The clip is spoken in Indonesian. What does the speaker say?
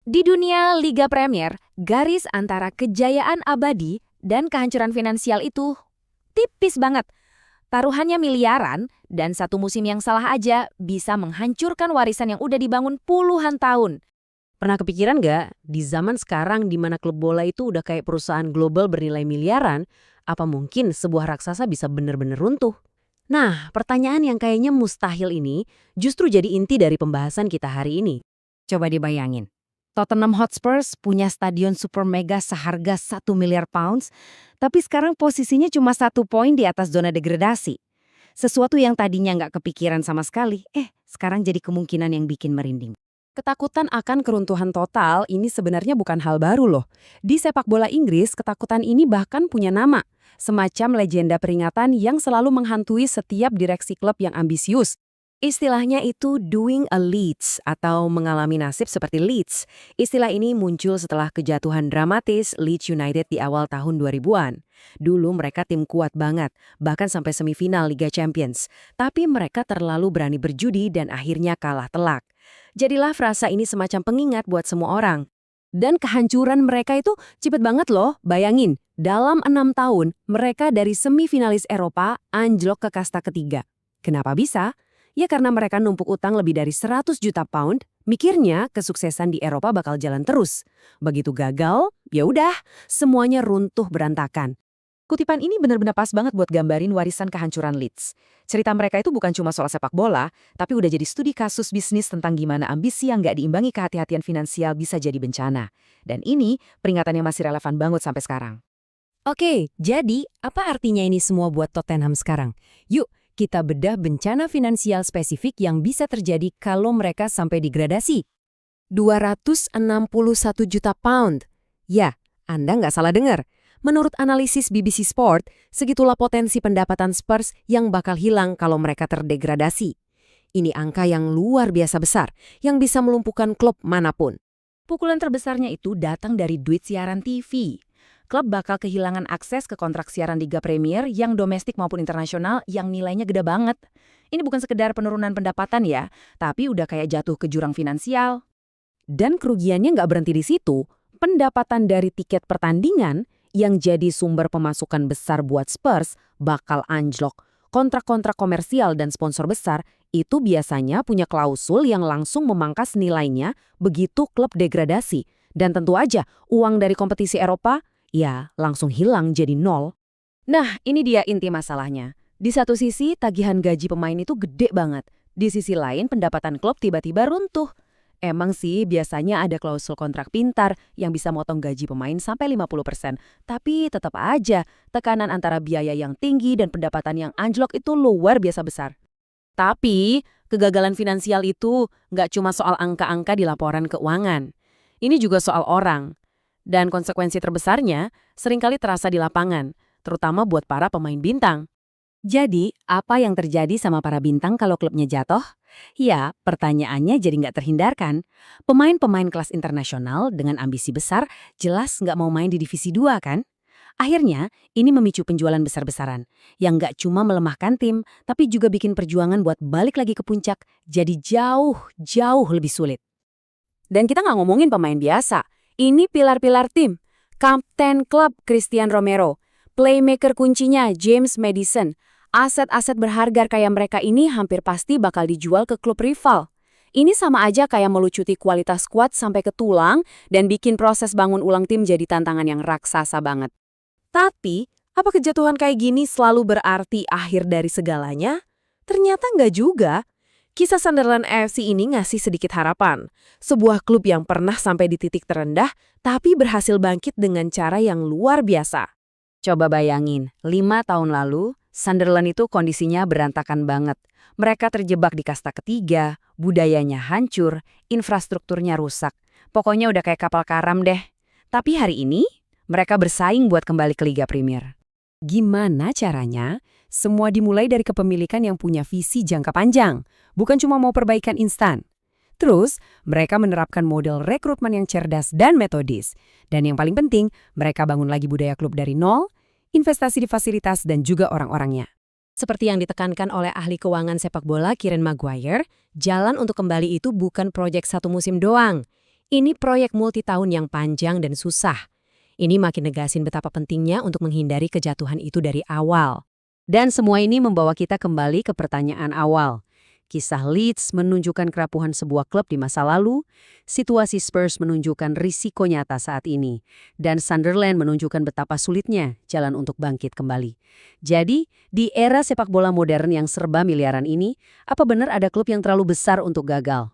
Di dunia Liga Premier, garis antara kejayaan abadi dan kehancuran finansial itu tipis banget. Taruhannya miliaran, dan satu musim yang salah aja bisa menghancurkan warisan yang udah dibangun puluhan tahun. Pernah kepikiran nggak, di zaman sekarang di mana klub bola itu udah kayak perusahaan global bernilai miliaran, apa mungkin sebuah raksasa bisa bener-bener runtuh? Nah, pertanyaan yang kayaknya mustahil ini justru jadi inti dari pembahasan kita hari ini. Coba dibayangin. Tottenham Hotspurs punya stadion super mega seharga 1 miliar pounds, tapi sekarang posisinya cuma 1 poin di atas zona degradasi. Sesuatu yang tadinya nggak kepikiran sama sekali, sekarang jadi kemungkinan yang bikin merinding. Ketakutan akan keruntuhan total ini sebenarnya bukan hal baru loh. Di sepak bola Inggris, ketakutan ini bahkan punya nama. Semacam legenda peringatan yang selalu menghantui setiap direksi klub yang ambisius. Istilahnya itu doing a Leeds atau mengalami nasib seperti Leeds. Istilah ini muncul setelah kejatuhan dramatis Leeds United di awal tahun 2000-an. Dulu mereka tim kuat banget, bahkan sampai semifinal Liga Champions. Tapi mereka terlalu berani berjudi dan akhirnya kalah telak. Jadilah frasa ini semacam pengingat buat semua orang. Dan kehancuran mereka itu cepet banget loh, bayangin. Dalam 6 tahun, mereka dari semifinalis Eropa anjlok ke kasta ketiga. Kenapa bisa? Ya karena mereka numpuk utang lebih dari 100 juta pound, mikirnya kesuksesan di Eropa bakal jalan terus. Begitu gagal, ya udah, semuanya runtuh berantakan. Kutipan ini benar-benar pas banget buat gambarin warisan kehancuran Leeds. Cerita mereka itu bukan cuma soal sepak bola, tapi udah jadi studi kasus bisnis tentang gimana ambisi yang nggak diimbangi kehati-hatian finansial bisa jadi bencana. Dan ini peringatan yang masih relevan banget sampai sekarang. Oke, jadi apa artinya ini semua buat Tottenham sekarang? Yuk, kita bedah bencana finansial spesifik yang bisa terjadi kalau mereka sampai degradasi. 261 juta pound. Ya, Anda nggak salah dengar. Menurut analisis BBC Sport, segitulah potensi pendapatan Spurs yang bakal hilang kalau mereka terdegradasi. Ini angka yang luar biasa besar, yang bisa melumpuhkan klub manapun. Pukulan terbesarnya itu datang dari duit siaran TV. Klub bakal kehilangan akses ke kontrak siaran Liga Premier yang domestik maupun internasional yang nilainya gede banget. Ini bukan sekedar penurunan pendapatan ya, tapi udah kayak jatuh ke jurang finansial. Dan kerugiannya nggak berhenti di situ. Pendapatan dari tiket pertandingan yang jadi sumber pemasukan besar buat Spurs bakal anjlok. Kontrak-kontrak komersial dan sponsor besar itu biasanya punya klausul yang langsung memangkas nilainya begitu klub degradasi. Dan tentu aja, uang dari kompetisi Eropa ya langsung hilang jadi nol. Nah, ini dia inti masalahnya. Di satu sisi, tagihan gaji pemain itu gede banget. Di sisi lain, pendapatan klub tiba-tiba runtuh. Emang sih biasanya ada klausul kontrak pintar yang bisa motong gaji pemain sampai 50%. Tapi tetap aja, tekanan antara biaya yang tinggi dan pendapatan yang anjlok itu luar biasa besar. Tapi, kegagalan finansial itu nggak cuma soal angka-angka di laporan keuangan. Ini juga soal orang. Dan konsekuensi terbesarnya seringkali terasa di lapangan, terutama buat para pemain bintang. Jadi, apa yang terjadi sama para bintang kalau klubnya jatuh? Ya, pertanyaannya jadi nggak terhindarkan. Pemain-pemain kelas internasional dengan ambisi besar jelas nggak mau main di divisi 2 kan? Akhirnya, ini memicu penjualan besar-besaran, yang nggak cuma melemahkan tim, tapi juga bikin perjuangan buat balik lagi ke puncak jadi jauh lebih sulit. Dan kita nggak ngomongin pemain biasa. Ini pilar-pilar tim. Kapten klub Christian Romero, playmaker kuncinya James Maddison. Aset-aset berharga kayak mereka ini hampir pasti bakal dijual ke klub rival. Ini sama aja kayak melucuti kualitas skuad sampai ke tulang dan bikin proses bangun ulang tim jadi tantangan yang raksasa banget. Tapi, apa kejatuhan kayak gini selalu berarti akhir dari segalanya? Ternyata nggak juga. Kisah Sunderland AFC ini ngasih sedikit harapan. Sebuah klub yang pernah sampai di titik terendah, tapi berhasil bangkit dengan cara yang luar biasa. Coba bayangin, 5 tahun lalu, Sunderland itu kondisinya berantakan banget. Mereka terjebak di kasta ketiga, budayanya hancur, infrastrukturnya rusak. Pokoknya udah kayak kapal karam deh. Tapi hari ini, mereka bersaing buat kembali ke Liga Premier. Gimana caranya? Semua dimulai dari kepemilikan yang punya visi jangka panjang, bukan cuma mau perbaikan instan. Terus, mereka menerapkan model rekrutmen yang cerdas dan metodis. Dan yang paling penting, mereka bangun lagi budaya klub dari nol, investasi di fasilitas dan juga orang-orangnya. Seperti yang ditekankan oleh ahli keuangan sepak bola Kieran Maguire, jalan untuk kembali itu bukan proyek satu musim doang. Ini proyek multitahun yang panjang dan susah. Ini makin negasin betapa pentingnya untuk menghindari kejatuhan itu dari awal. Dan semua ini membawa kita kembali ke pertanyaan awal. Kisah Leeds menunjukkan kerapuhan sebuah klub di masa lalu, situasi Spurs menunjukkan risiko nyata saat ini, dan Sunderland menunjukkan betapa sulitnya jalan untuk bangkit kembali. Jadi, di era sepak bola modern yang serba miliaran ini, apa benar ada klub yang terlalu besar untuk gagal?